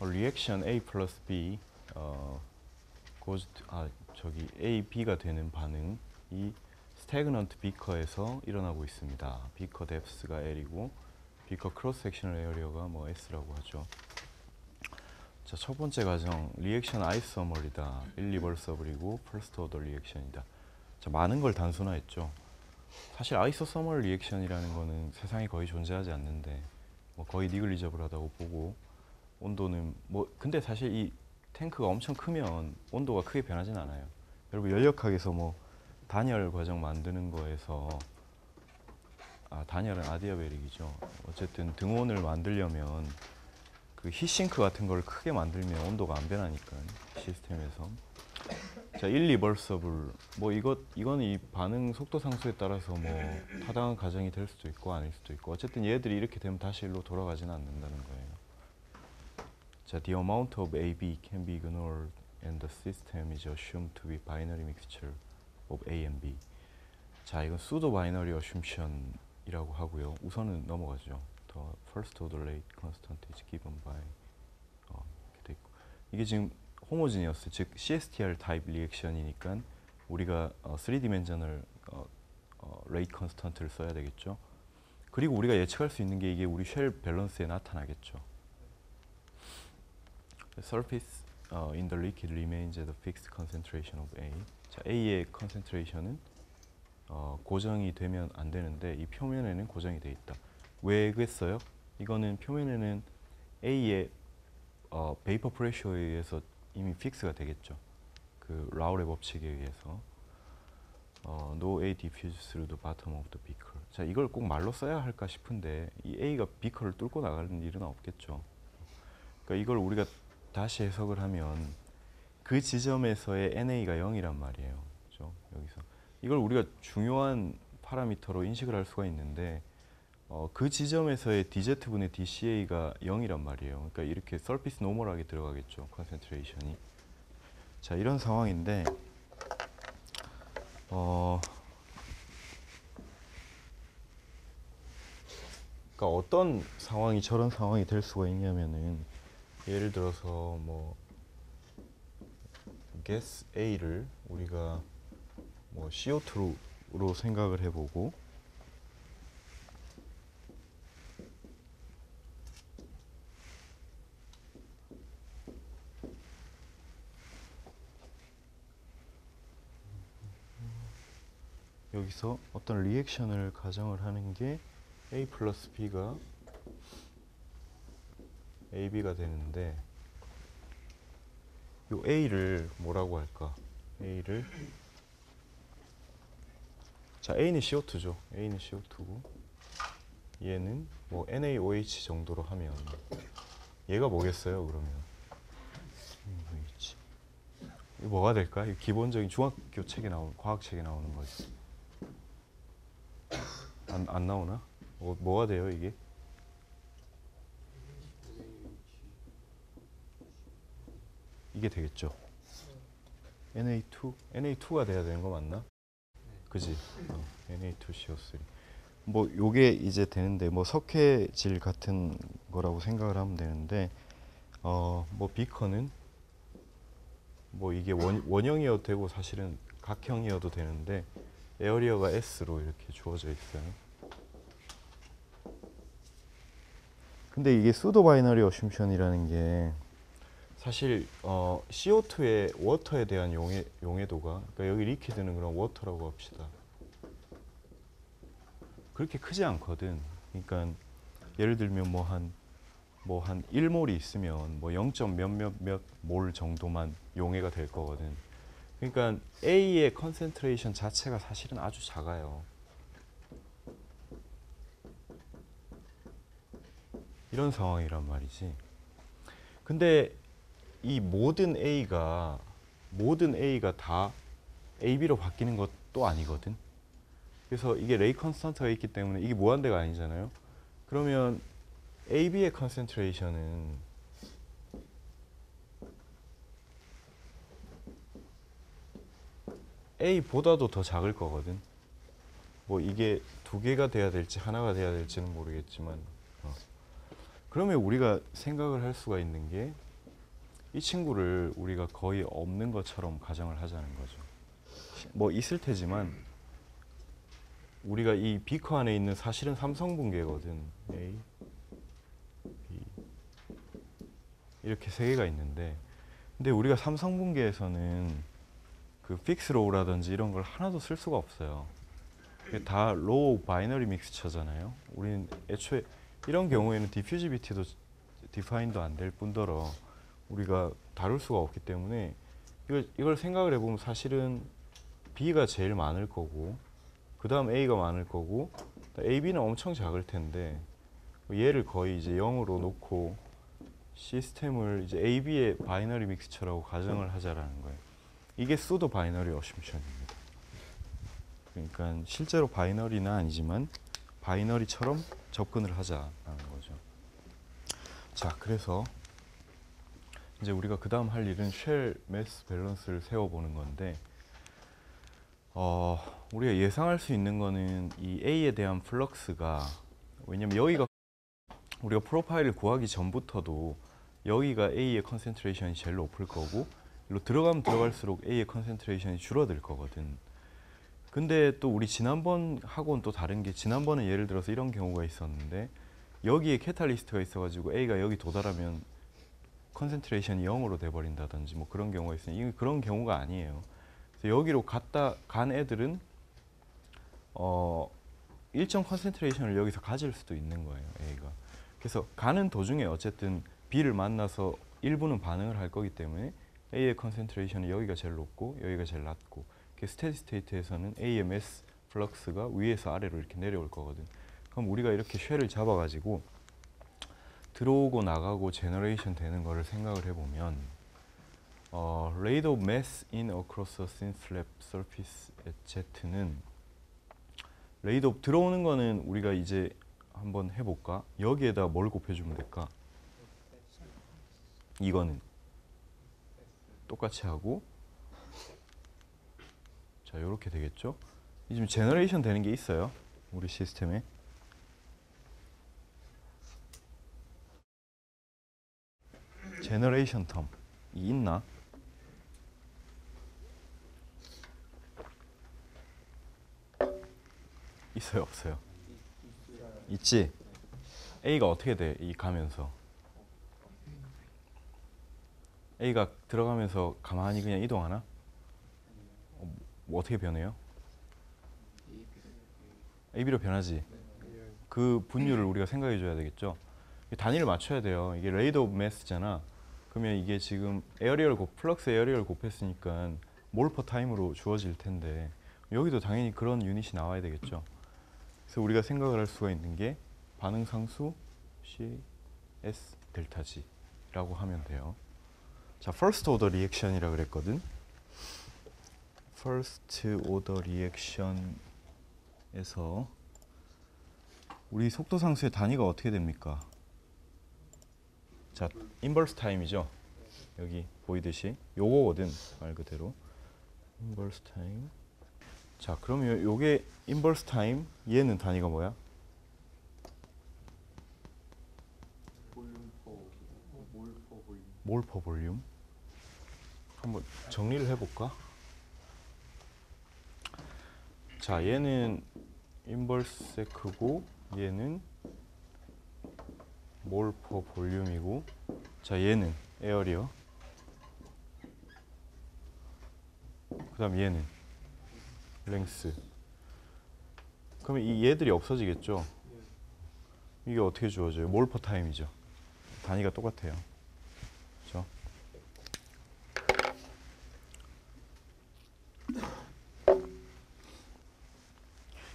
리액션 A 플러스 B 저기 A, B가 되는 반응이 스태그넌트 비커에서 일어나고 있습니다. 비커 뎁스가 L이고 비커 크로스 섹셔널 에어리어가 뭐 S라고 하죠. 자, 첫 번째 가정 리액션 아이소머리다. 일리버서블이고 퍼스트 오더 리액션이다. 자, 많은 걸 단순화했죠. 사실 아이소서멀 리액션이라는 거는 세상에 거의 존재하지 않는데 뭐 거의 니글리저블하다고 보고 온도는 뭐 근데 사실 이 탱크가 엄청 크면 온도가 크게 변하진 않아요. 여러분 연력학에서 뭐 단열 과정 만드는 거에서 단열은 아디아베릭이죠. 어쨌든 등온을 만들려면 그 히싱크 같은 걸 크게 만들면 온도가 안 변하니까 시스템에서. 자, 일리버서블 뭐 이거는 이 반응 속도 상수에 따라서 뭐 타당한 가정이 될 수도 있고 아닐 수도 있고 어쨌든 얘들이 이렇게 되면 다시 일로 돌아가지는 않는다는 거예요. 자, the amount of AB can be ignored and the system is assumed to be binary mixture of A and B. 자, 이건 pseudo binary assumption이라고 하고요. 우선은 넘어가죠. The first order rate constant is given by 이렇게 돼 있고 이게 지금 호모지니어스 즉 CSTR 타입 리액션이니까 우리가 3디멘저널 레이트 컨스턴트를 써야 되겠죠. 그리고 우리가 예측할 수 있는 게 이게 우리 쉘 밸런스에 나타나겠죠. The surface in the liquid remains at a fixed concentration of A. 자, A의 concentration은 고정이 되면 안 되는데 이 표면에는 고정이 돼 있다. 왜 그랬어요? 이거는 표면에는 A의 베이퍼 프레셔에 의해서 이미 픽스가 되겠죠. 그 라울의 법칙에 의해서 no A diffuse through the bottom of the beaker. 자, 이걸 꼭 말로 써야 할까 싶은데 이 A가 비커를 뚫고 나가는 일은 없겠죠. 그러니까 이걸 우리가 다시 해석을 하면 그 지점에서의 NA가 0이란 말이에요. 그렇죠? 여기서 이걸 우리가 중요한 파라미터로 인식을 할 수가 있는데 그 지점에서의 DZ분의 DCA가 0이란 말이에요. 그러니까 이렇게 서피스 노멀하게 들어가겠죠. 컨센트레이션이. 자, 이런 상황인데 그러니까 어떤 상황이 저런 상황이 될 수가 있냐면은 예를 들어서 뭐 가스 A를 우리가 뭐 CO2로 생각을 해보고 여기서 어떤 리액션을 가정을 하는 게 A 플러스 B가 AB가 되는데 요 A를 뭐라고 할까? A를 자, A는 CO2죠. A는 CO2고 얘는 뭐 NaOH 정도로 하면 얘가 뭐겠어요, 그러면? NaOH. 이거 뭐가 될까? 이거 기본적인 중학교 책에 나오는 과학 책에 나오는 거지. 안 나오나? 뭐가 돼요, 이게? 이게 되겠죠. Na2가 돼야 되는 거 맞나? 그지? Na2CO3. 뭐 요게 이제 되는데 뭐 석회질 같은 거라고 생각을 하면 되는데 뭐 비커는 뭐 이게 원형이어도 되고 사실은 각형이어도 되는데 에어리어가 S로 이렇게 주어져 있어요. 근데 이게 수도 바이너리 어슌션이라는 게 사실 CO2의 워터에 대한 용해도가 그러니까 여기 리퀴드는 그럼 워터라고 합시다. 그렇게 크지 않거든. 그러니까 예를 들면 뭐 한 1몰이 있으면 뭐 0. 몇몇 몰 정도만 용해가 될 거거든. 그러니까 A의 컨센트레이션 자체가 사실은 아주 작아요. 이런 상황이란 말이지. 근데 이 모든 A가 다 AB로 바뀌는 것도 아니거든. 그래서 이게 레이 컨스턴트가 있기 때문에 이게 무한대가 아니잖아요. 그러면 AB의 컨센트레이션은 A보다도 더 작을 거거든. 뭐 이게 두 개가 돼야 될지 하나가 돼야 될지는 모르겠지만 그러면 우리가 생각을 할 수가 있는 게 이 친구를 우리가 거의 없는 것처럼 가정을 하자는 거죠. 뭐 있을 테지만 우리가 이 비커 안에 있는 사실은 삼성분계거든. A, B 이렇게 세 개가 있는데 근데 우리가 삼성분계에서는 그 픽스 로우라든지 이런 걸 하나도 쓸 수가 없어요. 이게 다 로우 바이너리 믹스처잖아요. 우리는 애초에 이런 경우에는 디퓨지비티도 디파인도 안 될 뿐더러 우리가 다룰 수가 없기 때문에 이걸 생각을 해보면 사실은 B가 제일 많을 거고 그 다음 A가 많을 거고 A, B는 엄청 작을 텐데 얘를 거의 이제 0으로 놓고 시스템을 이제 A, B의 바이너리 믹스처라고 가정을 하자라는 거예요. 이게 수도 바이너리 어셈션입니다. 그러니까 실제로 바이너리는 아니지만 바이너리처럼 접근을 하자라는 거죠. 자, 그래서 이제 우리가 그 다음 할 일은 쉘 매스 밸런스를 세워보는 건데 우리가 예상할 수 있는 거는 이 A에 대한 플럭스가 왜냐면 여기가 우리가 프로파일을 구하기 전부터도 여기가 A의 컨센트레이션이 제일 높을 거고 일로 들어가면 들어갈수록 A의 컨센트레이션이 줄어들 거거든. 근데 또 우리 지난번 하고는 또 다른 게 지난번에 예를 들어서 이런 경우가 있었는데 여기에 캐탈리스트가 있어가지고 A가 여기 도달하면 컨센트레이션이 0으로 돼버린다든지 뭐 그런 경우가 있으니 이게 그런 경우가 아니에요. 그래서 여기로 간 애들은 일정 컨센트레이션을 여기서 가질 수도 있는 거예요. A가. 그래서 가는 도중에 어쨌든 B를 만나서 일부는 반응을 할 거기 때문에 A의 컨센트레이션이 여기가 제일 높고 여기가 제일 낮고 스테디 스테이트에서는 A의 매스 플럭스가 위에서 아래로 이렇게 내려올 거거든. 그럼 우리가 이렇게 쉘을 잡아가지고 들어오고 나가고 제너레이션 되는 거를 생각을 해보면 rate of mass in across a thin slab surface at Z는 rate of 들어오는 거는 우리가 이제 한번 해볼까? 여기에다 뭘 곱해주면 될까? 이거는 똑같이 하고 자 이렇게 되겠죠? 지금 제너레이션 되는 게 있어요. 우리 시스템에 제너레이션 텀이 있나? 있어요, 없어요? 있지? A가 어떻게 돼? 이 가면서 A가 들어가면서 가만히 그냥 이동하나? 뭐 어떻게 변해요? AB로 변하지? 그 분율을 우리가 생각해 줘야 되겠죠? 단위를 맞춰야 돼요. 이게 레이드 오브 매스잖아. 그러면 이게 지금 플럭스 에어리얼 곱했으니까 몰 퍼 타임으로 주어질 텐데 여기도 당연히 그런 유닛이 나와야 되겠죠. 그래서 우리가 생각을 할 수가 있는 게 반응 상수 CS 델타 G라고 하면 돼요. 자, first order reaction이라 그랬거든. first order reaction에서 우리 속도 상수의 단위가 어떻게 됩니까? 자, 인버스 타임이죠. 여기 보이듯이 요거거든 말 그대로 인버스 타임. 자, 그러면 요게 인버스 타임 얘는 단위가 뭐야? 몰 퍼 볼륨. 한번 정리를 해볼까? 자, 얘는 인버스에 크고 얘는 몰 퍼 볼륨이고 자, 얘는 에어리어 그 다음 얘는 랭스. 그러면 이 얘들이 없어지겠죠? 이게 어떻게 주어져요? 몰 퍼 타임이죠. 단위가 똑같아요. 그렇죠?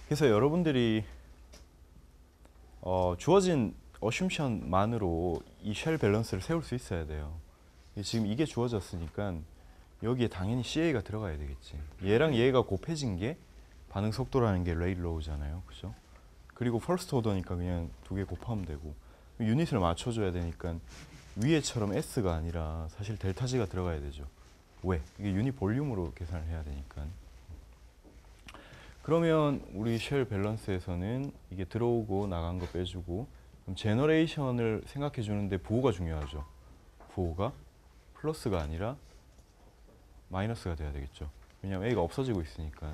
그래서 여러분들이 주어진 어슌션만으로 이 쉘 밸런스를 세울 수 있어야 돼요. 지금 이게 주어졌으니까 여기에 당연히 CA가 들어가야 되겠지. 얘랑 얘가 곱해진 게 반응 속도라는 게 레이트 로우잖아요. 그죠? 그리고 퍼스트 오더니까 그냥 두 개 곱하면 되고 유닛을 맞춰줘야 되니까 위에처럼 S가 아니라 사실 델타 G가 들어가야 되죠. 왜? 이게 유닛 볼륨으로 계산을 해야 되니까. 그러면 우리 쉘 밸런스에서는 이게 들어오고 나간 거 빼주고 그럼 제너레이션을 생각해 주는데 부호가 중요하죠. 부호가 플러스가 아니라 마이너스가 돼야 되겠죠. 왜냐하면 A가 없어지고 있으니까.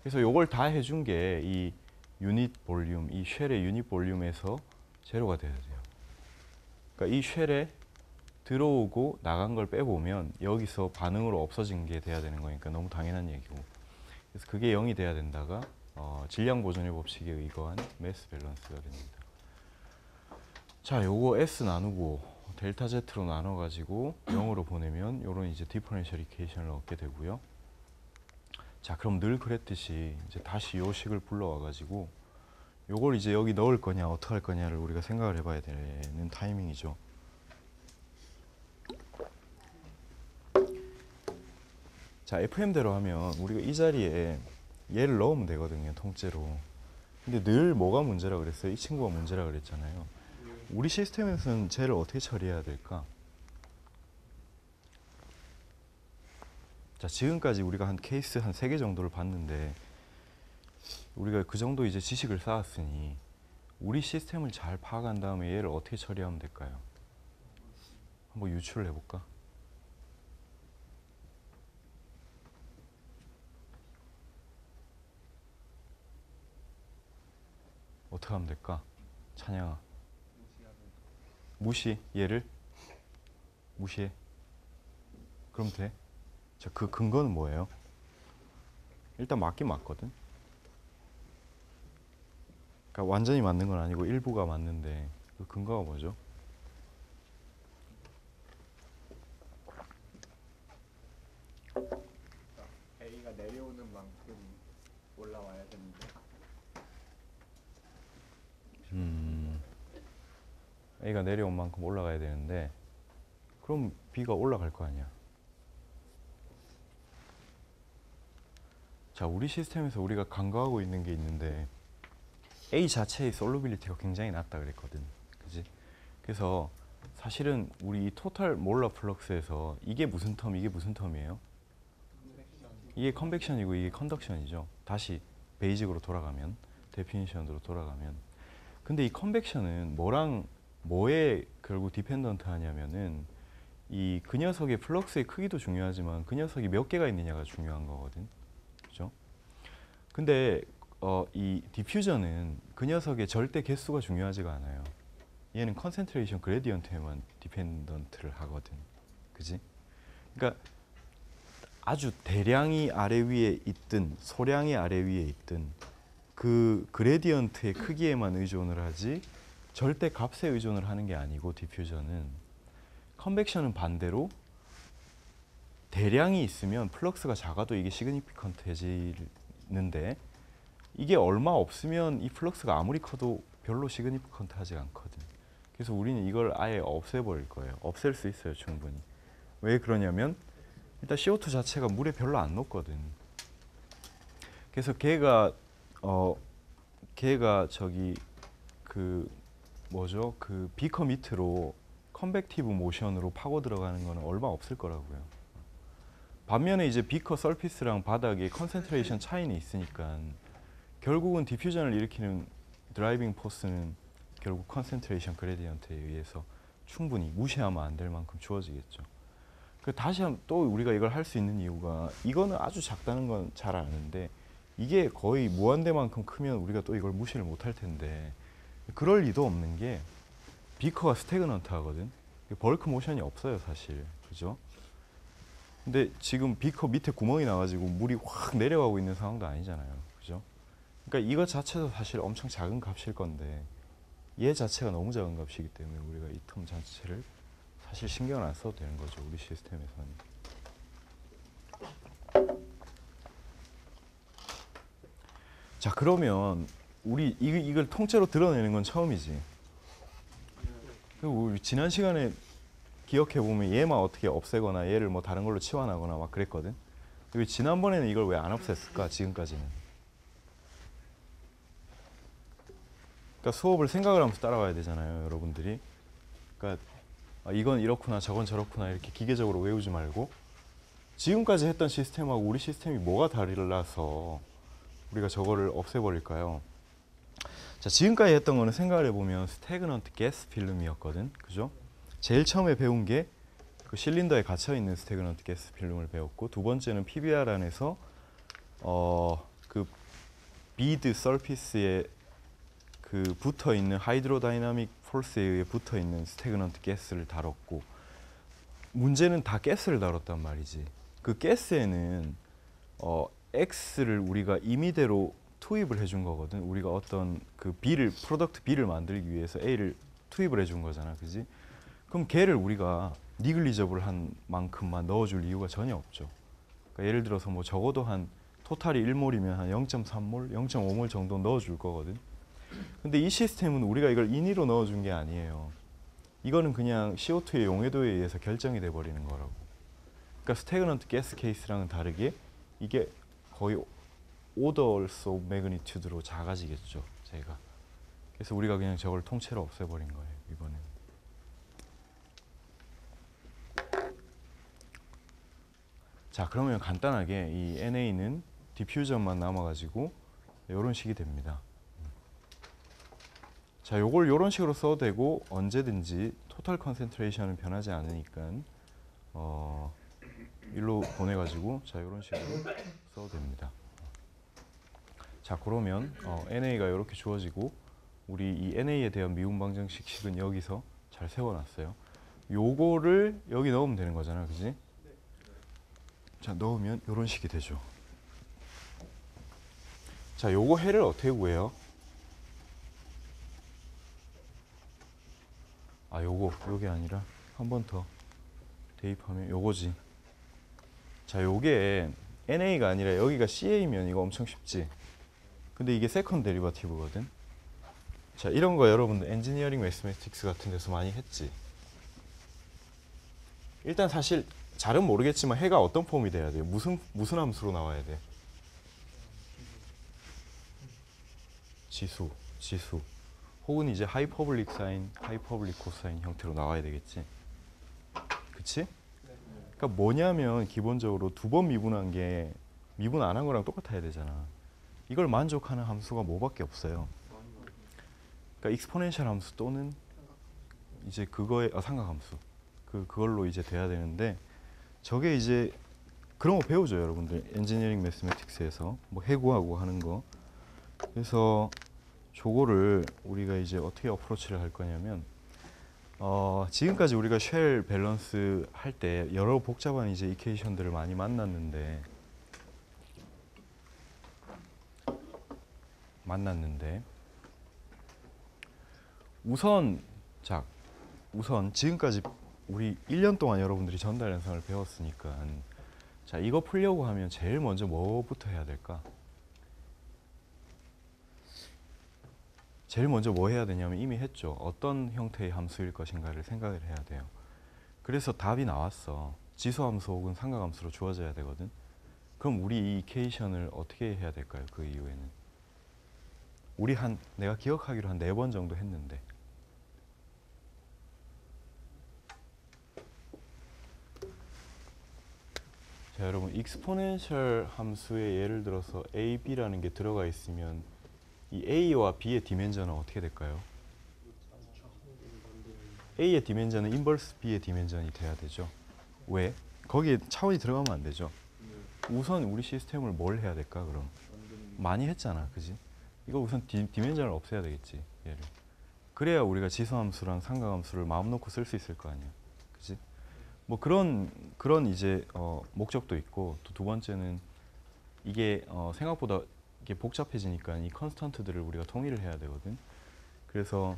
그래서 요걸 다 해준 게 이 유닛 볼륨, 이 쉘의 유닛 볼륨에서 제로가 돼야 돼요. 그러니까 이 쉘에 들어오고 나간 걸 빼보면 여기서 반응으로 없어진 게 돼야 되는 거니까 너무 당연한 얘기고. 그래서 그게 0이 돼야 된다가 질량 보존의 법칙에 의거한 매스 밸런스가 됩니다. 자, 요거 S 나누고 델타 Z로 나눠가지고 0으로 보내면 요런 이제 디퍼런셜 이퀘이션을 얻게 되고요. 자, 그럼 늘 그랬듯이 이제 다시 요 식을 불러와가지고 요걸 이제 여기 넣을 거냐 어떻게 할 거냐를 우리가 생각을 해봐야 되는 타이밍이죠. 자, FM대로 하면 우리가 이 자리에 얘를 넣으면 되거든요, 통째로. 근데 늘 뭐가 문제라 그랬어요? 이 친구가 문제라 그랬잖아요. 우리 시스템에서는 쟤를 어떻게 처리해야 될까? 자, 지금까지 우리가 한 케이스 한 3개 정도를 봤는데 우리가 그 정도 이제 지식을 쌓았으니 우리 시스템을 잘 파악한 다음에 얘를 어떻게 처리하면 될까요? 한번 유추를 해볼까? 어떻게 하면 될까? 찬양아. 무시? 얘를? 무시해? 그럼 돼? 자, 그 근거는 뭐예요? 일단 맞긴 맞거든. 그러니까 완전히 맞는 건 아니고 일부가 맞는데 그 근거가 뭐죠? A가 내려오는 만큼 올라와야 되는데. A가 내려온 만큼 올라가야 되는데 그럼 B가 올라갈 거 아니야. 자, 우리 시스템에서 우리가 간과하고 있는 게 있는데 A 자체의 솔루빌리티가 굉장히 낮다 그랬거든. 그지? 그래서 사실은 우리 이 토탈 몰라 플럭스에서 이게 무슨 텀, 이게 무슨 텀이에요? 이게 컨벡션이고 이게 컨덕션이죠. 다시 베이직으로 돌아가면, 데피니션으로 돌아가면. 근데 이 컨벡션은 뭐랑 뭐에 결국 디펜던트 하냐면은 이 그 녀석의 플럭스의 크기도 중요하지만 그 녀석이 몇 개가 있느냐가 중요한 거거든. 그죠? 근데 이 디퓨저는 그 녀석의 절대 개수가 중요하지가 않아요. 얘는 컨센트레이션 그레디언트에만 디펜던트를 하거든. 그지? 그러니까 아주 대량이 아래 위에 있든 소량이 아래 위에 있든 그 그레디언트의 크기에만 의존을 하지 절대 값에 의존을 하는 게 아니고 디퓨저는 컨벡션은 반대로 대량이 있으면 플럭스가 작아도 이게 시그니피컨트해지는데 이게 얼마 없으면 이 플럭스가 아무리 커도 별로 시그니피컨트하지 않거든. 그래서 우리는 이걸 아예 없애버릴 거예요. 없앨 수 있어요, 충분히. 왜 그러냐면 일단 CO2 자체가 물에 별로 안 녹거든. 그래서 걔가 저기 그 뭐죠? 그 비커 밑으로 컨벡티브 모션으로 파고 들어가는 거는 얼마 없을 거라고요. 반면에 이제 비커 서피스랑 바닥에 컨센트레이션 차이는 있으니까 결국은 디퓨전을 일으키는 드라이빙 포스는 결국 컨센트레이션 그레디언트에 의해서 충분히 무시하면 안 될 만큼 주어지겠죠. 다시 한번 또 우리가 이걸 할 수 있는 이유가 이거는 아주 작다는 건 잘 아는데 이게 거의 무한대만큼 크면 우리가 또 이걸 무시를 못할 텐데 그럴 리도 없는 게 비커가 스태그넌트 하거든. 벌크 모션이 없어요, 사실. 그죠? 근데 지금 비커 밑에 구멍이 나가지고 물이 확 내려가고 있는 상황도 아니잖아요. 그죠? 그러니까 이것 자체도 사실 엄청 작은 값일 건데 얘 자체가 너무 작은 값이기 때문에 우리가 이 텀 자체를 사실 신경을 안 써도 되는 거죠, 우리 시스템에서는. 자, 그러면 우리 이걸 통째로 드러내는 건 처음이지. 그리고 우리 지난 시간에 기억해 보면 얘만 어떻게 없애거나 얘를 뭐 다른 걸로 치환하거나 막 그랬거든. 그리고 지난번에는 이걸 왜 안 없앴을까, 지금까지는? 그러니까 수업을 생각을 하면서 따라가야 되잖아요, 여러분들이. 그러니까 이건 이렇구나 저건 저렇구나 이렇게 기계적으로 외우지 말고 지금까지 했던 시스템하고 우리 시스템이 뭐가 달라서 우리가 저거를 없애버릴까요? 자, 지금까지 했던 거는 생각을 해보면 스태그넌트 가스 필름이었거든, 그죠? 제일 처음에 배운 게 그 실린더에 갇혀 있는 스태그넌트 가스 필름을 배웠고, 두 번째는 PBR 안에서 그 비드 서피스에 그 붙어 있는 하이드로다이나믹 포스에 의해 붙어 있는 스태그넌트 가스를 다뤘고, 문제는 다 가스를 다뤘단 말이지. 그 가스에는 X를 우리가 임의대로 투입을 해준 거거든. 우리가 어떤 그 프로덕트 B를 만들기 위해서 A를 투입을 해준 거잖아, 그지? 그럼 걔를 우리가 니글리저블한 만큼만 넣어줄 이유가 전혀 없죠. 그러니까 예를 들어서 뭐 적어도 한 토탈이 1몰이면 한 0.3몰, 0.5몰 정도 넣어줄 거거든. 근데 이 시스템은 우리가 이걸 인위로 넣어준 게 아니에요. 이거는 그냥 CO2의 용해도에 의해서 결정이 돼 버리는 거라고. 그러니까 스태그넌트 가스 케이스랑은 다르게 이게 거의 orders of magnitude로 작아지겠죠, 제가. 그래서 우리가 그냥 저걸 통째로 없애버린 거예요, 이번에는. 자, 그러면 간단하게 이 NA는 디퓨전만 남아가지고 이런 식이 됩니다. 자, 요걸 이런 식으로 써도 되고 언제든지 토탈 컨센트레이션은 변하지 않으니까 일로 보내가지고 자, 이런 식으로 써도 됩니다. 자, 그러면 NA가 이렇게 주어지고 우리 이 NA에 대한 미분 방정식식은 여기서 잘 세워놨어요. 요거를 여기 넣으면 되는 거잖아, 그지? 자, 넣으면 이런 식이 되죠. 자, 요거 해를 어떻게 구해요? 아, 요게 아니라 한 번 더 대입하면 요거지. 자, 요게 NA가 아니라 여기가 CA면 이거 엄청 쉽지. 근데 이게 세컨드 데리바티브거든. 자, 이런 거 여러분들 엔지니어링 매스매틱스 같은 데서 많이 했지. 일단 사실 잘은 모르겠지만 해가 어떤 폼이 돼야 돼요? 무슨 함수로 나와야 돼? 지수. 혹은 이제 하이퍼블릭 사인, 하이퍼블릭 코사인 형태로 나와야 되겠지. 그치? 그러니까 뭐냐면 기본적으로 두 번 미분한 게 미분 안 한 거랑 똑같아야 되잖아. 이걸 만족하는 함수가 뭐밖에 없어요. 그러니까 익스포넨셜 함수 또는 이제 그거의 삼각함수. 그걸로 이제 돼야 되는데 저게 이제 그런 거 배우죠, 여러분들. 엔지니어링 매스매틱스에서 뭐 해구하고 하는 거. 그래서 저거를 우리가 이제 어떻게 어프로치를 할 거냐면 지금까지 우리가 쉘 밸런스 할 때 여러 복잡한 이제 이퀘이션들을 많이 만났는데 우선 지금까지 우리 1년 동안 여러분들이 전달 현상을 배웠으니까 자, 이거 풀려고 하면 제일 먼저 뭐부터 해야 될까? 제일 먼저 뭐 해야 되냐면 이미 했죠. 어떤 형태의 함수일 것인가를 생각을 해야 돼요. 그래서 답이 나왔어. 지수함수 혹은 삼각함수로 주어져야 되거든. 그럼 우리 이 이퀘이션을 어떻게 해야 될까요? 그 이후에는. 우리 내가 기억하기로 한 4번 정도 했는데. 자, 여러분 익스포넨셜 함수에 예를 들어서 a, b라는 게 들어가 있으면 이 a와 b의 디멘전은 어떻게 될까요? a의 디멘전은 인버스 b의 디멘전이 돼야 되죠. 왜? 거기에 차원이 들어가면 안 되죠. 우선 우리 시스템을 뭘 해야 될까 그럼? 많이 했잖아, 그지? 이거 우선 디멘전을 없애야 되겠지, 얘를. 그래야 우리가 지수함수랑 삼각함수를 마음 놓고 쓸 수 있을 거 아니야, 그지? 뭐 그런 이제 목적도 있고, 또 두 번째는 이게 생각보다 이게 복잡해지니까 이 컨스턴트들을 우리가 통일을 해야 되거든. 그래서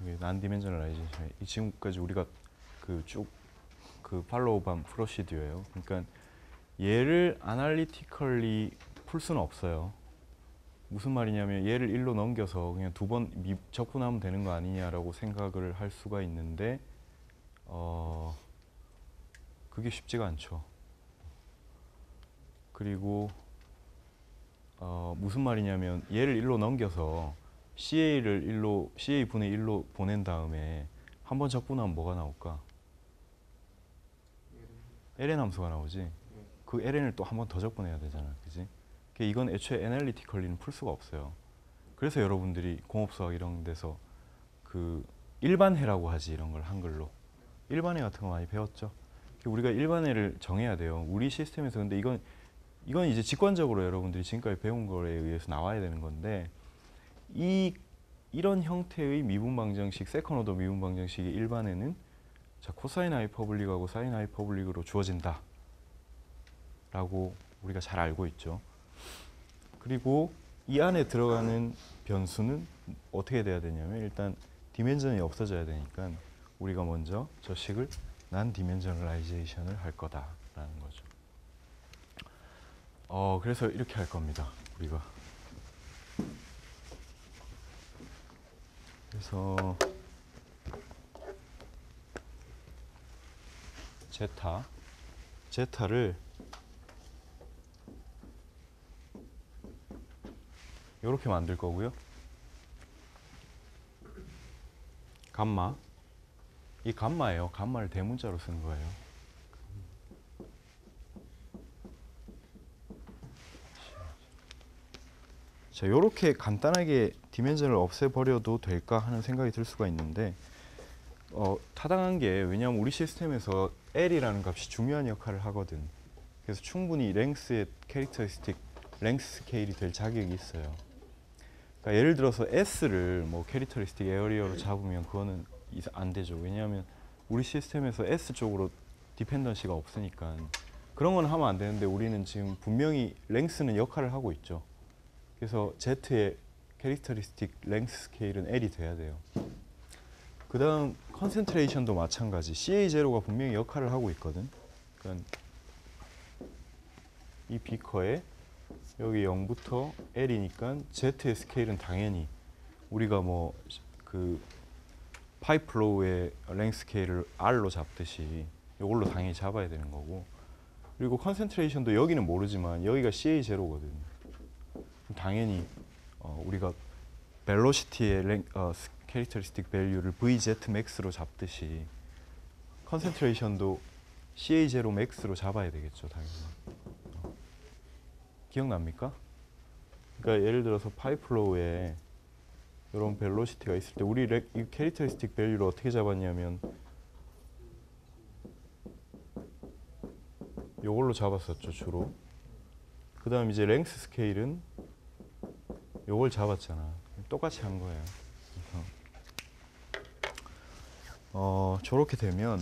이게 난디멘저널라이제이션, 지금까지 우리가 그 팔로우반 프로시디어예요. 그러니까 얘를 아날리티컬리 풀 수는 없어요. 무슨 말이냐면 얘를 1로 넘겨서 그냥 2번 적분하면 되는 거 아니냐라고 생각을 할 수가 있는데 그게 쉽지가 않죠. 그리고 무슨 말이냐면 얘를 1로 넘겨서 CA분의 1로 보낸 다음에 한 번 적분하면 뭐가 나올까? ln 함수가 나오지. 그 ln을 또 한 번 더 적분해야 되잖아, 그지? 이건 애초에 애널리티컬리는 풀 수가 없어요. 그래서 여러분들이 공업수학 이런 데서 그 일반해라고 하지, 이런 걸 한글로. 일반해 같은 거 많이 배웠죠. 우리가 일반해를 정해야 돼요. 우리 시스템에서. 근데 이건 이제 직관적으로 여러분들이 지금까지 배운 거에 의해서 나와야 되는 건데, 이런 형태의 미분방정식, 세컨 오더 미분방정식의 일반에는 자, 코사인 하이퍼블릭하고 사인 하이퍼블릭으로 주어진다 라고 우리가 잘 알고 있죠. 그리고 이 안에 들어가는 변수는 어떻게 돼야 되냐면, 일단 디멘전이 없어져야 되니까 우리가 먼저 저 식을 난 디멘저널라이제이션을 할 거다라는 거죠. 그래서 이렇게 할 겁니다, 우리가. 그래서 제타를 이렇게 만들 거고요. 감마, 이 감마예요. 감마를 대문자로 쓴 거예요. 자, 이렇게 간단하게 디멘전을 없애버려도 될까 하는 생각이 들 수가 있는데, 타당한 게, 왜냐하면 우리 시스템에서 L이라는 값이 중요한 역할을 하거든. 그래서 충분히 랭스의 캐릭터리스틱 랭스 스케일이 될 자격이 있어요. 그러니까 예를 들어서 S를 뭐 캐릭터리스틱 에어리어로 잡으면 그거는 안 되죠. 왜냐하면 우리 시스템에서 S 쪽으로 디펜던시가 없으니까 그런 건 하면 안 되는데, 우리는 지금 분명히 랭스는 역할을 하고 있죠. 그래서 Z의 캐릭터리스틱 랭스 스케일은 L이 돼야 돼요. 그 다음 컨센트레이션도 마찬가지. CA0가 분명히 역할을 하고 있거든. 그러니까 이 비커에 여기 0부터 L이니까 Z의 스케일은 당연히 우리가 뭐 그 파이플로우의 랭스 스케일을 R로 잡듯이 이걸로 당연히 잡아야 되는 거고, 그리고 컨센트레이션도 여기는 모르지만 여기가 CA0거든. 당연히 우리가 벨로시티의 캐릭터리스틱 밸류를 VZ max로 잡듯이 컨센트레이션도 CA0 max로 잡아야 되겠죠, 당연히. 기억납니까? 그러니까 예를 들어서 파이플로우에 이런 벨로시티가 있을 때 우리 이 캐릭터리스틱 밸류를 어떻게 잡았냐면 이걸로 잡았었죠, 주로. 그 다음 이제 랭스 스케일은 요걸 잡았잖아. 똑같이 한 거예요. 저렇게 되면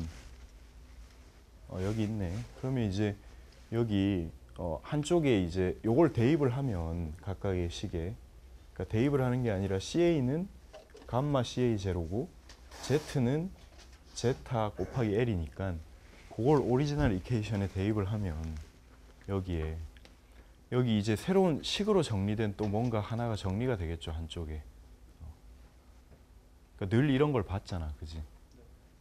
여기 있네. 그러면 이제 여기 한쪽에 이제 요걸 대입을 하면 각각의 식에, 그러니까 대입을 하는 게 아니라 CA는 감마 CA0고 Z는 제타 곱하기 L이니까 그걸 오리지널 이퀘이션에 대입을 하면 여기에 여기 이제 새로운 식으로 정리된 또 뭔가 하나가 정리가 되겠죠, 한쪽에. 그러니까 늘 이런 걸 봤잖아, 그지?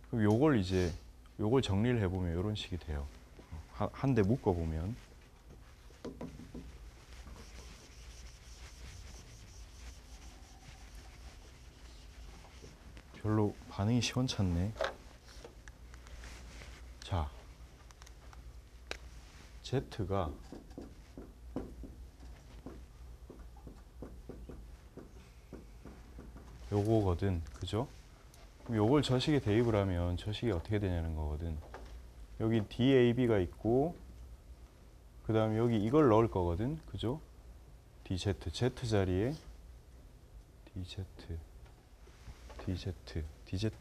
그럼 요걸 이제 요걸 정리를 해보면 이런 식이 돼요. 한 대 묶어보면 별로 반응이 시원찮네. 자, Z가 요거거든, 그죠? 그럼 요걸 저식에 대입을 하면 저식이 어떻게 되냐는 거거든. 여기 DAB가 있고 그 다음 여기 이걸 넣을 거거든, 그죠? DZ, Z 자리에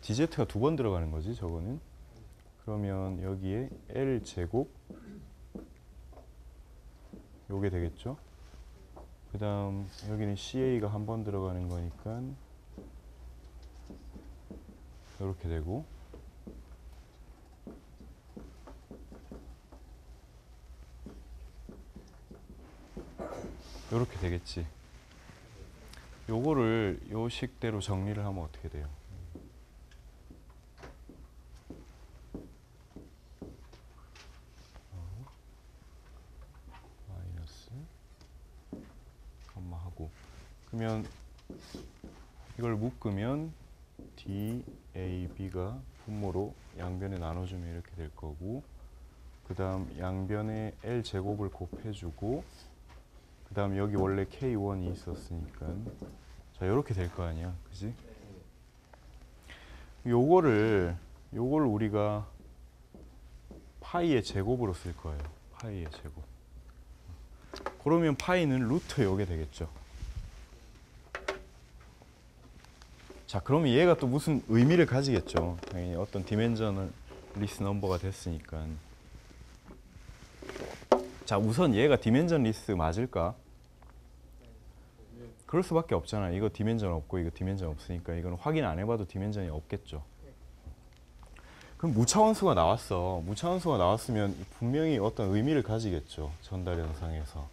DZ가 두 번 들어가는 거지, 저거는. 그러면 여기에 L 제곱 요게 되겠죠? 그 다음 여기는 CA가 한 번 들어가는 거니까 이렇게 되고, 이렇게 되겠지. 요거를 요 식대로 정리를 하면 어떻게 돼요? 마이너스 감마하고, 그러면 이걸 묶으면 DAB가 분모로 양변에 나눠주면 이렇게 될 거고, 그 다음 양변에 L 제곱을 곱해주고 그 다음 여기 원래 K1이 있었으니까 자 이렇게 될 거 아니야, 그지? 요거를 우리가 파이의 제곱으로 쓸 거예요. 파이의 제곱. 그러면 파이는 루트 요게 되겠죠. 자, 그러면 얘가 또 무슨 의미를 가지겠죠. 당연히 어떤 디멘전리스 넘버가 됐으니까. 자, 우선 얘가 디멘전리스 맞을까? 그럴 수밖에 없잖아. 이거 디멘전 없고 이거 디멘전 없으니까 이거는 확인 안 해봐도 디멘전이 없겠죠. 그럼 무차원수가 나왔어. 무차원수가 나왔으면 분명히 어떤 의미를 가지겠죠. 전달 현상에서.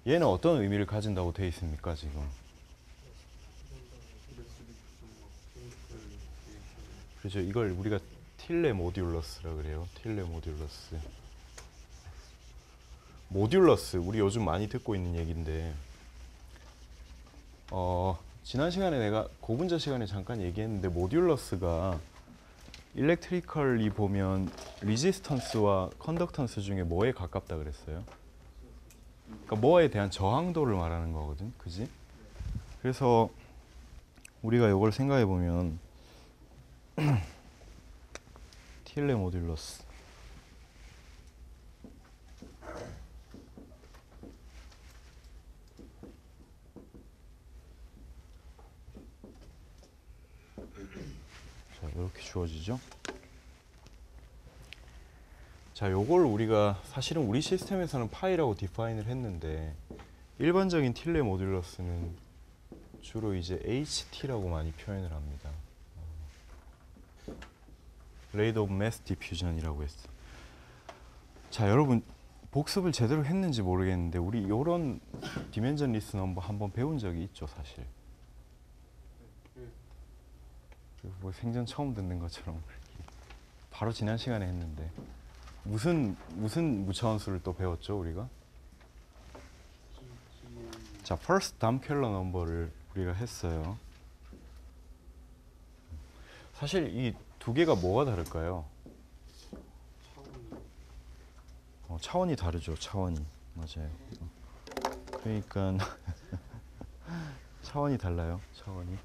얘는 어떤 의미를 가진다고 돼 있습니까, 지금? 그렇죠. 이걸 우리가 틸레 모듈러스라 그래요. 틸레 모듈러스. 모듈러스, 우리 요즘 많이 듣고 있는 얘기인데 지난 시간에 내가 고분자 시간에 잠깐 얘기했는데 모듈러스가 일렉트리컬리 보면 리지스턴스와 컨덕턴스 중에 뭐에 가깝다 그랬어요? 그러니까 뭐에 대한 저항도를 말하는 거거든, 그지? 그래서 우리가 이걸 생각해 보면 틸레 모듈러스 자, 이렇게 주어지죠. 자, 요걸 우리가 사실은 우리 시스템에서는 파이라고 디파인을 했는데 일반적인 틸레 모듈러스는 주로 이제 HT라고 많이 표현을 합니다. Rate of Mass Diffusion이라고 했어. 자, 여러분 복습을 제대로 했는지 모르겠는데 우리 이런 디멘전리스 넘버 한번 배운 적이 있죠, 사실. 뭐 생전 처음 듣는 것처럼 바로 지난 시간에 했는데 무슨 무차원수를 또 배웠죠, 우리가? 자, first Damkeller number를 우리가 했어요. 사실 이 두 개가 뭐가 다를까요? 차원이 다르죠. 차원이. 맞아요. 그러니까 차원이 달라요. 차원이.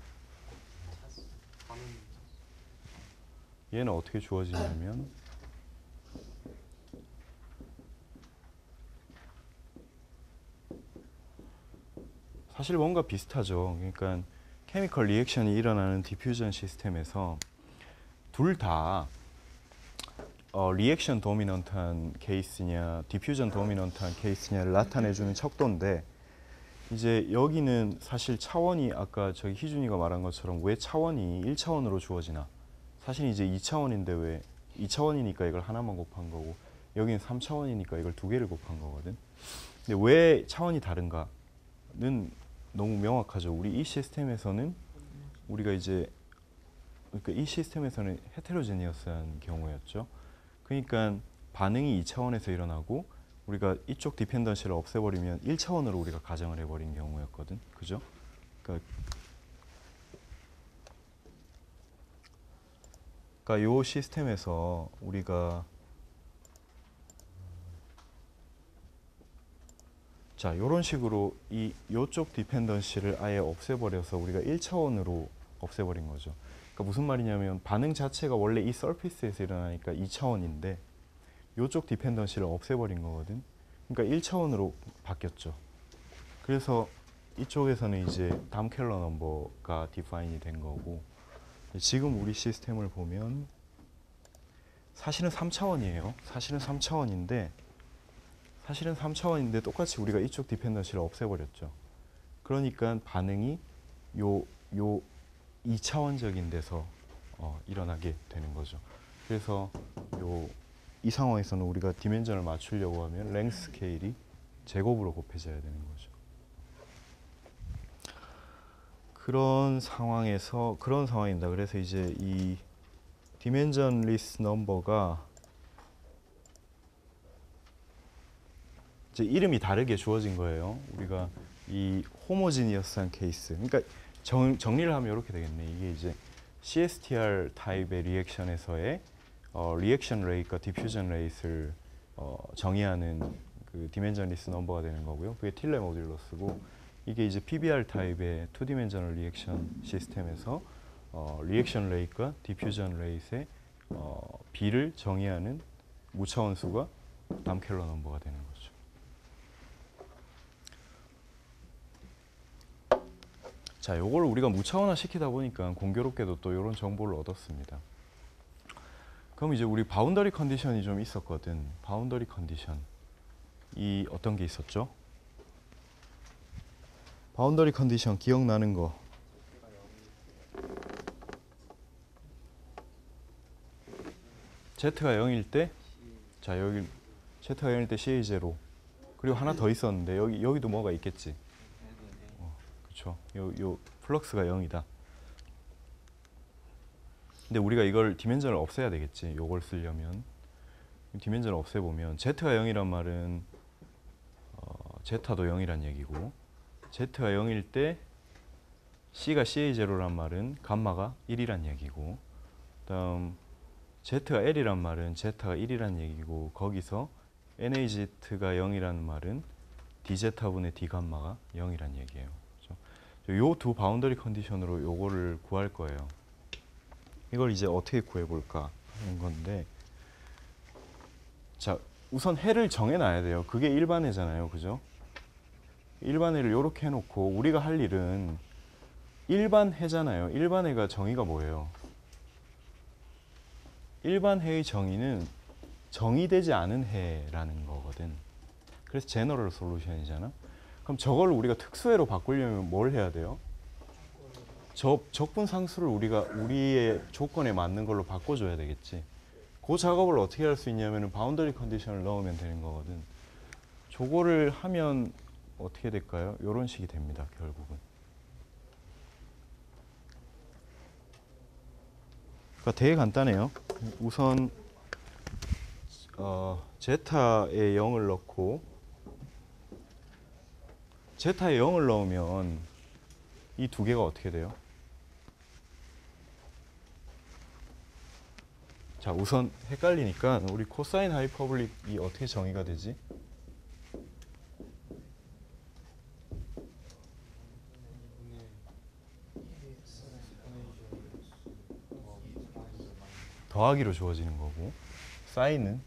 얘는 어떻게 주어지냐면 사실 뭔가 비슷하죠. 그러니까 케미컬 리액션이 일어나는 디퓨전 시스템에서 둘 다 리액션 도미넌트한 케이스냐 디퓨전 도미넌트한 케이스냐를 나타내주는 척도인데 이제 여기는 사실 차원이 아까 저기 희준이가 말한 것처럼 왜 차원이 1차원으로 주어지나 사실 이제 2차원인데 왜 2차원이니까 이걸 하나만 곱한 거고 여기는 3차원이니까 이걸 두 개를 곱한 거거든. 근데 왜 차원이 다른가는 너무 명확하죠. 우리 이 시스템에서는 우리가 이제 그러니까 이 시스템에서는 헤테로제니어스한 경우였죠. 그러니까 반응이 2차원에서 일어나고 우리가 이쪽 디펜던시를 없애버리면 1차원으로 우리가 가정을 해버린 경우였거든. 그죠? 그러니까 이 시스템에서 우리가 자, 이런 식으로 이쪽 디펜던시를 아예 없애버려서 우리가 1차원으로 없애버린 거죠. 그러니까 무슨 말이냐면 반응 자체가 원래 이 서피스에서 일어나니까 2차원인데 이쪽 디펜던시를 없애버린 거거든. 그러니까 1차원으로 바뀌었죠. 그래서 이쪽에서는 이제 담켈러 넘버가 디파인이 된 거고 지금 우리 시스템을 보면 사실은 3차원이에요. 사실은 3차원인데 똑같이 우리가 이쪽 디펜던시를 없애버렸죠. 그러니까 반응이 요 2차원적인 데서 일어나게 되는 거죠. 그래서 이 상황에서는 우리가 디멘전을 맞추려고 하면 랭스 스케일이 제곱으로 곱해져야 되는 거죠. 그런 상황입니다. 그래서 이제 이 디멘전리스 넘버가 이제 이름이 다르게 주어진 거예요. 우리가 이 호모지니어스한 케이스. 그러니까 정리를 하면 이렇게 되겠네. 이게 이제 CSTR 타입의 리액션에서의 리액션 레이트과 디퓨전 레이트를 정의하는 그 디멘전리스 넘버가 되는 거고요. 그게 틸레 모듈러스고 이게 이제 PBR 타입의 투 디멘셔널 리액션 시스템에서 리액션 레이트과 디퓨전 레이트의 B를 정의하는 무차원수가 담켈러 넘버가 되는 거죠. 자, 요걸 우리가 무차원화 시키다 보니까 공교롭게도 또 이런 정보를 얻었습니다. 그럼 이제 우리 바운더리 컨디션이 좀 있었거든. 바운더리 컨디션. 이 어떤 게 있었죠? 바운더리 컨디션 기억나는 거. Z가 0일 때, 자 여기 Z가 0일 때 CA 제로. 그리고 하나 더 있었는데 여기도 뭐가 있겠지. 그렇죠. 요 플럭스가 0이다. 근데 우리가 이걸 디멘전을 없애야 되겠지. 요걸 쓰려면 디멘전을 없애보면 Z가 0이란 말은 Z도 0이란 얘기고 Z가 0일 때 C가 CA 제로란 말은 감마가 1이란 얘기고 그다음 Z가 L이란 말은 Z가 1이란 얘기고 거기서 NAZ가 0이라는 말은 DZ분의 D 감마가 0이란 얘기예요. 요 두 바운더리 컨디션으로 요거를 구할 거예요. 이걸 이제 어떻게 구해볼까 하는 건데 자 우선 해를 정해놔야 돼요. 그게 일반해잖아요. 그죠? 일반해를 이렇게 해놓고 우리가 할 일은 일반해잖아요. 일반해가 정의가 뭐예요? 일반해의 정의는 정의되지 않은 해라는 거거든. 그래서 제너럴 솔루션이잖아. 그럼 저걸 우리가 특수해로 바꾸려면 뭘 해야 돼요? 적분 상수를 우리가 우리의 조건에 맞는 걸로 바꿔줘야 되겠지. 그 작업을 어떻게 할 수 있냐면 바운더리 컨디션을 넣으면 되는 거거든. 저거를 하면 어떻게 될까요? 이런 식이 됩니다. 결국은. 그러니까 되게 간단해요. 우선 제타에 0을 넣고 제타에 0을 넣으면 이 두 개가 어떻게 돼요? 자 우선 헷갈리니까 우리 코사인 하이퍼블릭이 어떻게 정의가 되지? 더하기로 주어지는 거고 사인은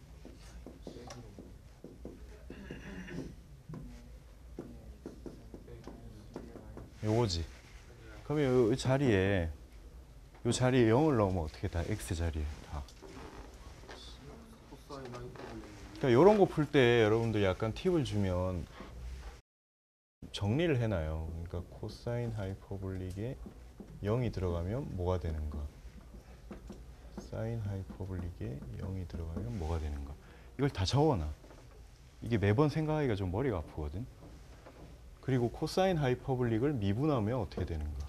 요거지. 그러면 이 자리에 요 자리에 0을 넣으면 어떻게 다 x 자리에 다. 그러니까 이런 거 풀 때 여러분들 약간 팁을 주면 정리를 해놔요. 그러니까 코사인 하이퍼블릭에 0이 들어가면 뭐가 되는가? 사인 하이퍼블릭에 0이 들어가면 뭐가 되는가? 이걸 다 적어놔. 이게 매번 생각하기가 좀 머리가 아프거든. 그리고 코사인 하이퍼블릭을 미분하면 어떻게 되는가?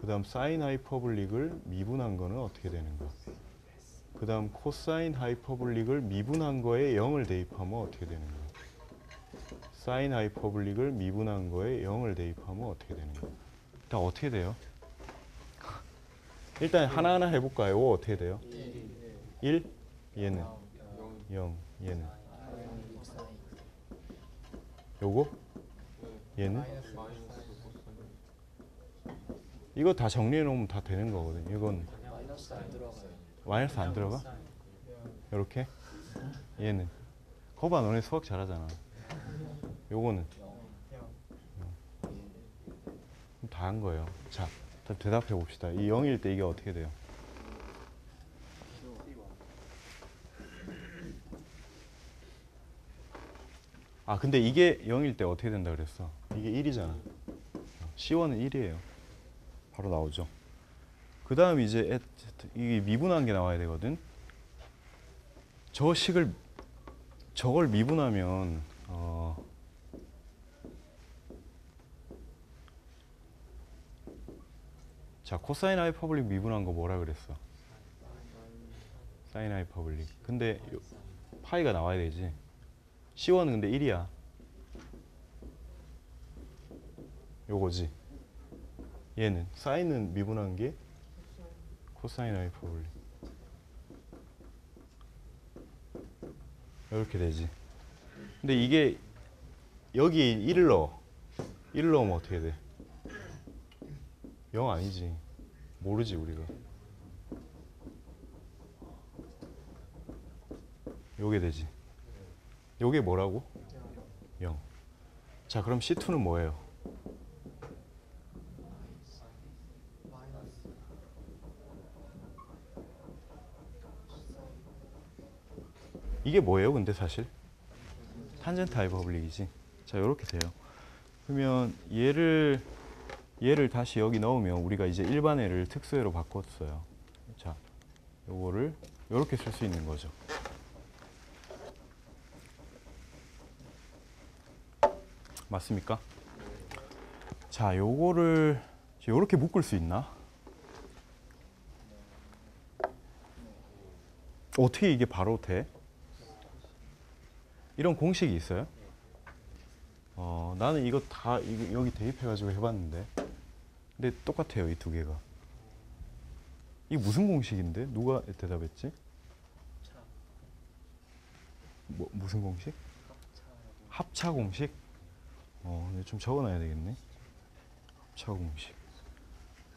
그 다음 사인 하이퍼블릭을 미분한 거는 어떻게 되는가? 그 다음 코사인 하이퍼블릭을 미분한 거에 0을 대입하면 어떻게 되는가? 사인 하이퍼블릭을 미분한 거에 0을 대입하면 어떻게 되는가? 다 어떻게 돼요? 일단 하나하나 해볼까요? 이거 어떻게 돼요? 1? 얘는 0, 얘는 요거? 얘는? 이거 다 정리해 놓으면 다 되는 거거든요. 이건 마이너스 안 들어가? 이렇게? 얘는? 거봐 너네 수학 잘하잖아. 요거는? 다 한 거예요. 자, 대답해 봅시다. 이 0일 때 이게 어떻게 돼요? 아 근데 이게 0일 때 어떻게 된다 그랬어? 이게 1이잖아. C1은 1이에요. 바로 나오죠. 그 다음 이제 이게 미분한 게 나와야 되거든. 저걸 미분하면 자 코사인 하이퍼블릭 미분한 거 뭐라 그랬어? 사인 하이퍼블릭. 근데 파이가 나와야 되지. C1은 근데 1이야. 요거지. 얘는 사인은 미분한 게 코사인 하이퍼블릭. 이렇게 되지. 근데 이게 여기 1을 넣어. 1을 넣으면 어떻게 돼? 0 아니지. 모르지 우리가. 요게 되지. 요게 뭐라고? 0. 자, 그럼 C2는 뭐예요? 이게 뭐예요? 근데 사실 탄젠트 하이퍼블릭이지. 자, 요렇게 돼요. 그러면 얘를 다시 여기 넣으면 우리가 이제 일반회를 특수회로 바꿨어요. 자, 요거를 요렇게 쓸 수 있는 거죠. 맞습니까? 자, 요거를 요렇게 묶을 수 있나? 어떻게 이게 바로 돼? 이런 공식이 있어요? 나는 이거 다 여기 대입해가지고 해봤는데, 근데 똑같아요, 이 두 개가. 이게 무슨 공식인데? 누가 대답했지? 무슨 공식? 합차 공식? 좀 적어놔야 되겠네. 합차 공식.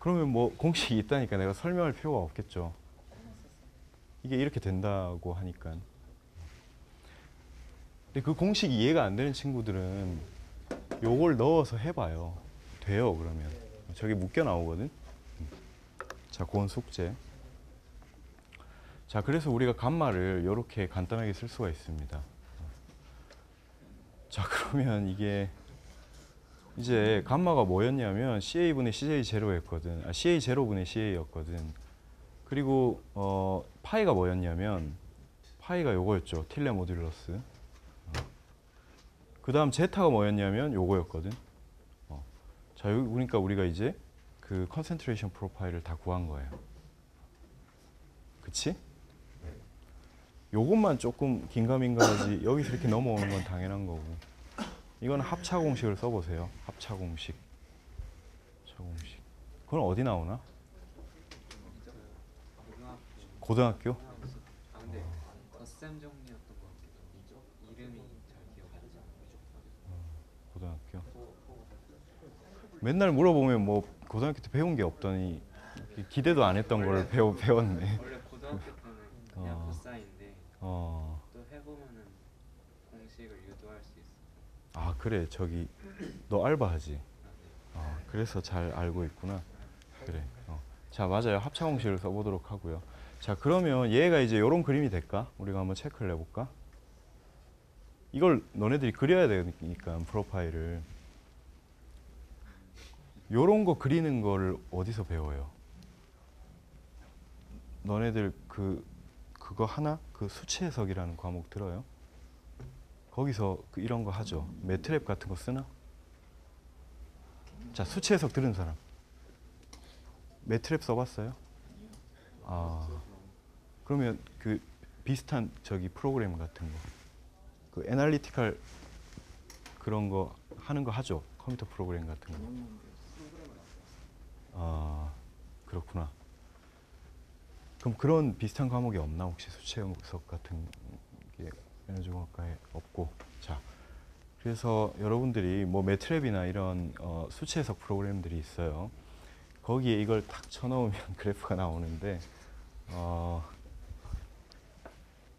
그러면 뭐 공식이 있다니까 내가 설명할 필요가 없겠죠. 이게 이렇게 된다고 하니까. 근데 그 공식이 이해가 안 되는 친구들은 요걸 넣어서 해봐요. 돼요, 그러면. 저게 묶여 나오거든. 자, 그건 숙제. 자, 그래서 우리가 감마를 이렇게 간단하게 쓸 수가 있습니다. 자, 그러면 이게 이제 감마가 뭐였냐면 CA분의 CJ0였거든. CA0분의 CA였거든. 그리고 파이가 뭐였냐면 파이가 요거였죠. 틸레 모듈러스. 그 다음 제타가 뭐였냐면 요거였거든. 자, 여기 그러니까 우리가 이제 그 컨센트레이션 프로파일을 다 구한 거예요. 그치? 요것만 조금 긴가민가하지 여기서 이렇게 넘어오는 건 당연한 거고. 이건 합차 공식을 써보세요. 합차 공식. 합차 공식. 그건 어디 나오나? 고등학교? 근데 덧셈 정리였던 것 같기도 하고 이름이 잘 기억이 안 나요. 고등학교. 맨날 물어보면 뭐 고등학교 때 배운 게 없더니 기대도 안 했던 걸 배웠네. 원래 고등학교 때는 그냥 코사인데 또 해보면은 공식을 유도할 수 있어. 아, 그래. 저기 너 알바하지? 그래서 잘 알고 있구나. 그래. 자, 맞아요. 합차 공식을 써보도록 하고요. 자, 그러면 얘가 이제 이런 그림이 될까? 우리가 한번 체크를 해볼까? 이걸 너네들이 그려야 되니까 프로파일을. 요런 거 그리는 거를 어디서 배워요? 너네들 그거 하나? 그 수치 해석이라는 과목 들어요? 거기서 이런 거 하죠. 매트랩 같은 거 쓰나? 자, 수치 해석 들은 사람. 매트랩 써봤어요? 그러면 그 비슷한 저기 프로그램 같은 거, 그 애널리티컬 그런 거 하는 거 하죠. 컴퓨터 프로그램 같은 거. 그렇구나. 그럼 그런 비슷한 과목이 없나 혹시 수치 해석 같은 게 에너지공학과에 없고. 자, 그래서 여러분들이 뭐 매트랩이나 이런 수치 해석 프로그램들이 있어요. 거기에 이걸 딱 쳐넣으면 그래프가 나오는데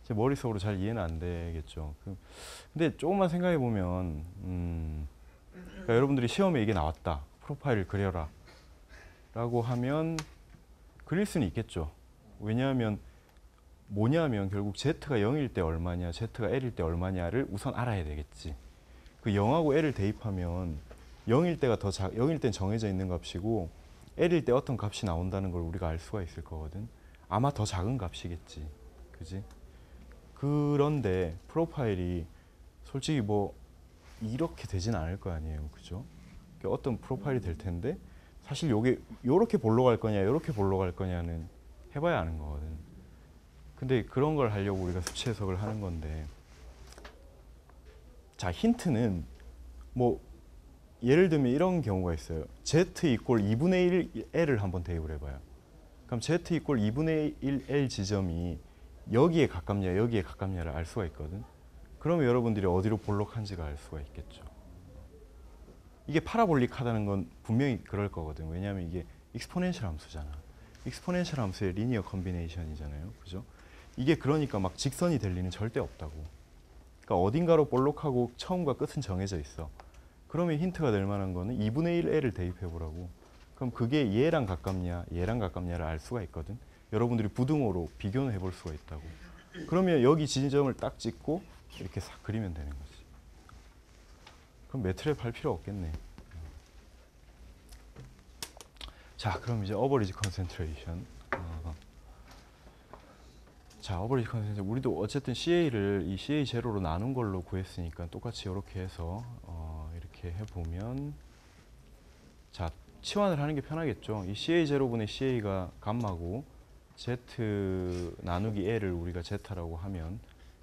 제 머릿속으로 잘 이해는 안 되겠죠. 근데 조금만 생각해 보면 그러니까 여러분들이 시험에 이게 나왔다. 프로파일을 그려라 라고 하면 그릴 수는 있겠죠. 왜냐하면 뭐냐면 결국 Z가 0일 때 얼마냐, Z가 L일 때 얼마냐를 우선 알아야 되겠지. 그 0하고 L을 대입하면 0일 때가 0일 땐 정해져 있는 값이고 L일 때 어떤 값이 나온다는 걸 우리가 알 수가 있을 거거든. 아마 더 작은 값이겠지. 그지? 그런데 프로파일이 솔직히 뭐 이렇게 되진 않을 거 아니에요. 그죠? 어떤 프로파일이 될 텐데 사실 요게 요렇게 볼로 갈 거냐, 요렇게 볼로 갈 거냐는 해봐야 아는 거거든. 근데 그런 걸 하려고 우리가 수치 해석을 하는 건데, 자, 힌트는 뭐 예를 들면 이런 경우가 있어요. Z 이꼴 2분의 1 L을 한번 대입을 해봐요. 그럼 Z 이꼴 2분의 1 L 지점이 여기에 가깝냐 여기에 가깝냐를 알 수가 있거든. 그러면 여러분들이 어디로 볼록한지가 알 수가 있겠죠. 이게 파라볼릭하다는 건 분명히 그럴 거거든. 왜냐하면 이게 익스포넨셜 함수잖아. 익스포넨셜 함수의 리니어 컨비네이션이잖아요. 그죠? 이게 그러니까 막 직선이 될 리는 절대 없다고. 그러니까 어딘가로 볼록하고 처음과 끝은 정해져 있어. 그러면 힌트가 될 만한 거는 2분의 1L을 대입해 보라고. 그럼 그게 얘랑 가깝냐, 얘랑 가깝냐를 알 수가 있거든. 여러분들이 부등호로 비교는 해볼 수가 있다고. 그러면 여기 지점을 딱 찍고 이렇게 싹 그리면 되는 거지. 그럼 매트랩 할 필요 없겠네. 자, 그럼 이제 어버리지 컨센트레이션. 자, 어버리지 컨센트레이션. 우리도 어쨌든 CA를 이 CA 제로로 나눈 걸로 구했으니까 똑같이 이렇게 해서 이렇게 해보면, 자, 치환을 하는 게 편하겠죠. 이 CA 제로분의 CA가 감마고 Z 나누기 L을 우리가 Z라고 하면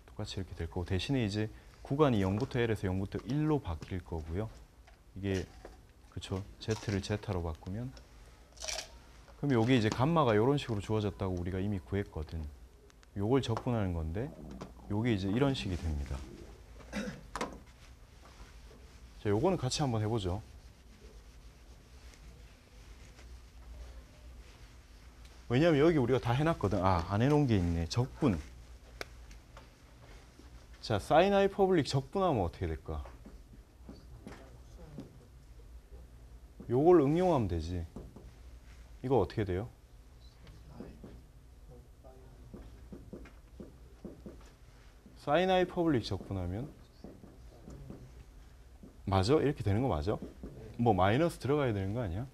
똑같이 이렇게 될 거고, 대신에 이제 구간이 0부터 L에서 0부터 1로 바뀔 거고요. 이게 그쵸, Z를 Z로 바꾸면, 그럼 요게 이제 감마가 이런 식으로 주어졌다고 우리가 이미 구했거든. 요걸 적분하는 건데 요게 이제 이런 식이 됩니다. 자, 요거는 같이 한번 해보죠. 왜냐면 여기 우리가 다 해놨거든. 아, 안 해놓은 게 있네. 적분. 자, 사인 하이퍼블릭 적분하면 어떻게 될까? 요걸 응용하면 되지. 이거 어떻게 돼요? 사인 하이퍼블릭 적분하면 맞아? 이렇게 되는 거 맞아? 뭐 마이너스 들어가야 되는 거 아니야?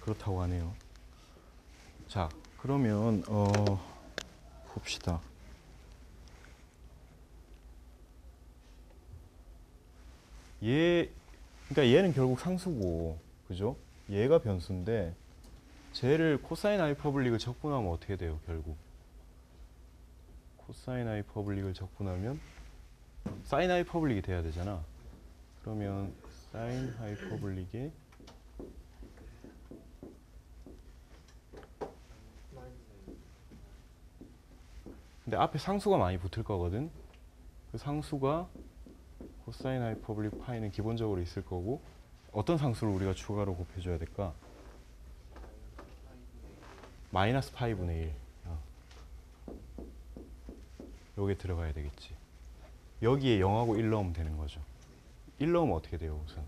그렇다고 하네요. 자, 그러면 봅시다. 그러니까 얘는 결국 상수고, 그죠? 얘가 변수인데 쟤를 코사인 하이퍼블릭을 적분하면 어떻게 돼요, 결국? 코사인 하이퍼블릭을 적분하면 사인 하이퍼블릭이 돼야 되잖아. 그러면 사인 하이퍼블릭에 근데 앞에 상수가 많이 붙을 거거든. 그 상수가 코사인 하이퍼블릭 파이는 기본적으로 있을 거고, 어떤 상수를 우리가 추가로 곱해줘야 될까? 마이너스 파이분의 1. 여기에 들어가야 되겠지. 여기에 0하고 1 넣으면 되는 거죠. 1 넣으면 어떻게 돼요, 우선?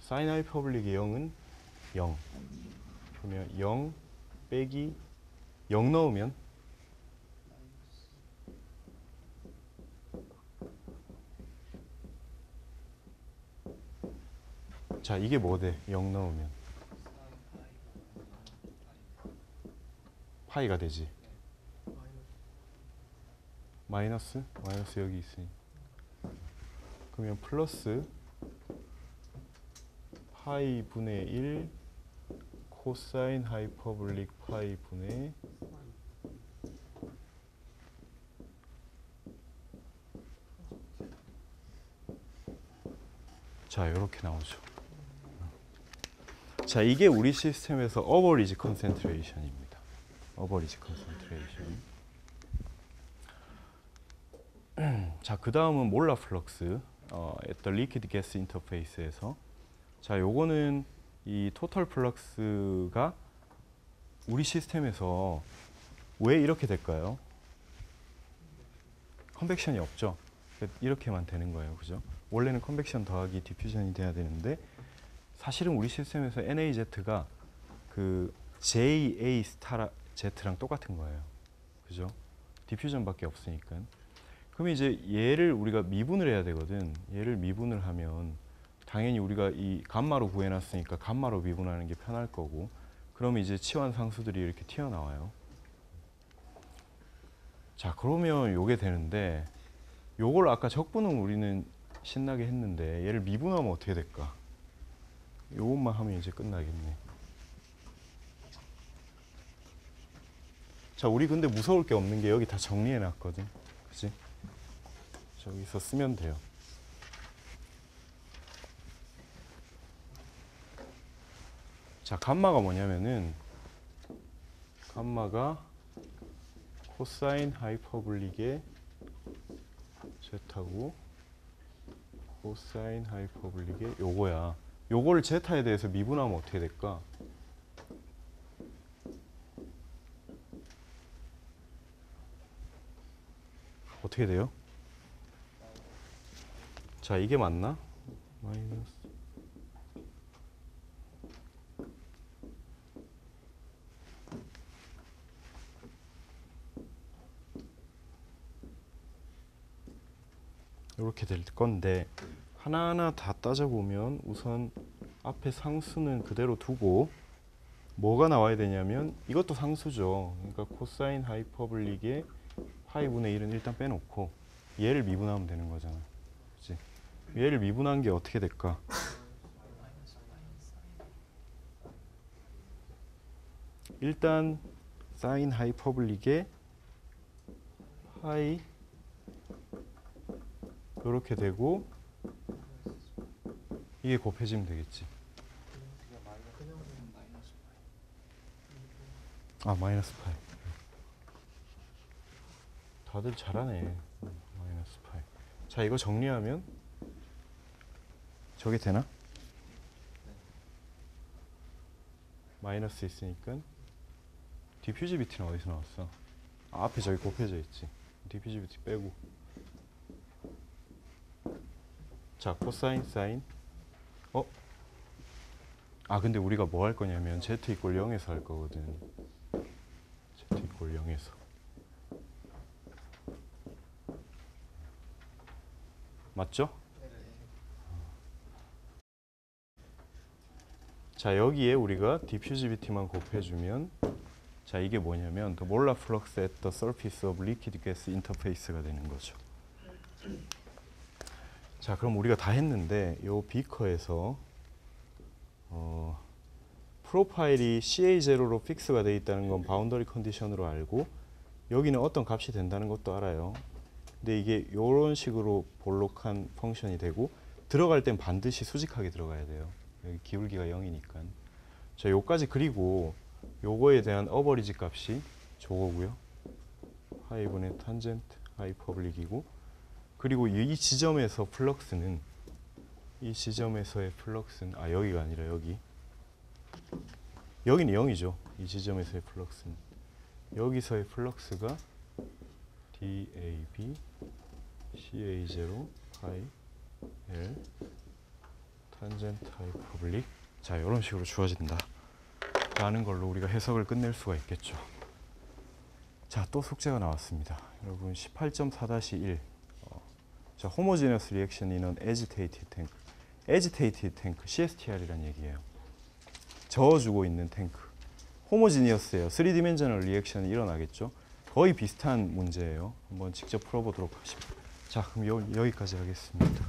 사인 하이퍼블릭의 0은 0. 그러면 0 빼기 0 넣으면 자, 이게 뭐 돼? 0 넣으면 파이가 되지. 마이너스 여기 있으니 그러면 플러스 파이 분의 1 코사인 하이퍼블릭 파이 분의 자, 이렇게 나오죠. 자, 이게 우리 시스템에서 어버리지 컨센트레이션입니다. 어버리지 컨센트레이션. 자, 그 다음은 몰라 플럭스 at the liquid gas interface에서, 자, 요거는 이 토탈 플럭스가 우리 시스템에서 왜 이렇게 될까요? 컨벡션이 없죠. 이렇게만 되는 거예요, 그죠? 원래는 컨벡션 더하기 디퓨전이 돼야 되는데, 사실은 우리 시스템에서 NAZ가 그 JA 스타 Z랑 똑같은 거예요, 그죠? 디퓨전밖에 없으니까. 그럼 이제 얘를 우리가 미분을 해야 되거든. 얘를 미분을 하면 당연히 우리가 이 감마로 구해놨으니까 감마로 미분하는 게 편할 거고, 그러면 이제 치환 상수들이 이렇게 튀어나와요. 자, 그러면 요게 되는데, 요걸 아까 적분은 우리는 신나게 했는데 얘를 미분하면 어떻게 될까? 요것만 하면 이제 끝나겠네. 자, 우리 근데 무서울 게 없는 게 여기 다 정리해 놨거든, 그치? 저기서 쓰면 돼요. 자, 감마가 뭐냐면은 감마가 코사인 하이퍼블릭의 제타고 코사인 하이퍼블릭의 요거야. 요거를 제타에 대해서 미분하면 어떻게 될까? 어떻게 돼요? 자, 이게 맞나? 마이너스 이렇게 될 건데 하나하나 다 따져보면 우선 앞에 상수는 그대로 두고 뭐가 나와야 되냐면 이것도 상수죠. 그러니까 코사인 하이퍼블릭의 파이분의 1은 일단 빼놓고 얘를 미분하면 되는 거잖아. 그치? 얘를 미분한 게 어떻게 될까? 일단 사인 하이퍼블릭의 파이 이렇게 되고 이게 곱해지면 되겠지. 아, 마이너스 파이. 다들 잘하네. 마이너스 파이. 자, 이거 정리하면 저게 되나? 마이너스 있으니까 디퓨지비티는 어디서 나왔어? 아, 앞에 저기 곱해져 있지. 디퓨지비티 빼고. 자, 코사인, 사인. 아, 근데 우리가 뭐 할 거냐면 z 이꼴 0에서 할 거거든. z 이꼴 0에서. 맞죠? 자, 여기에 우리가 디퓨지비티만 곱해주면 자, 이게 뭐냐면 the molar flux at the surface of liquid gas interface가 되는 거죠. 자, 그럼 우리가 다 했는데 요 비커에서 프로파일이 CA0로 픽스가 되어 있다는 건 바운더리 컨디션으로 알고 여기는 어떤 값이 된다는 것도 알아요. 근데 이게 이런 식으로 볼록한 펑션이 되고 들어갈 땐 반드시 수직하게 들어가야 돼요. 여기 기울기가 0이니까. 자, 요까지 그리고 요거에 대한 어버리지 값이 저거고요. 하이분의 탄젠트 하이퍼블릭이고 그리고 이 지점에서 플럭스는 이 지점에서의 플럭스는 아, 여기가 아니라 여기는 0이죠. 이 지점에서의 플럭스는 여기서의 플럭스가 DAB CA0 파이 L 탄젠트 하이퍼블릭 자, 이런 식으로 주어진다 라는 걸로 우리가 해석을 끝낼 수가 있겠죠. 자, 또 숙제가 나왔습니다. 여러분 18.4-1 자, homogeneous reaction in an agitated tank. agitated tank, CSTR이란 얘기예요. 저어주고 있는 탱크. homogeneous예요. 3dimensional 리액션이 일어나겠죠. 거의 비슷한 문제예요. 한번 직접 풀어보도록 하십니다. 자, 그럼 여기까지 하겠습니다.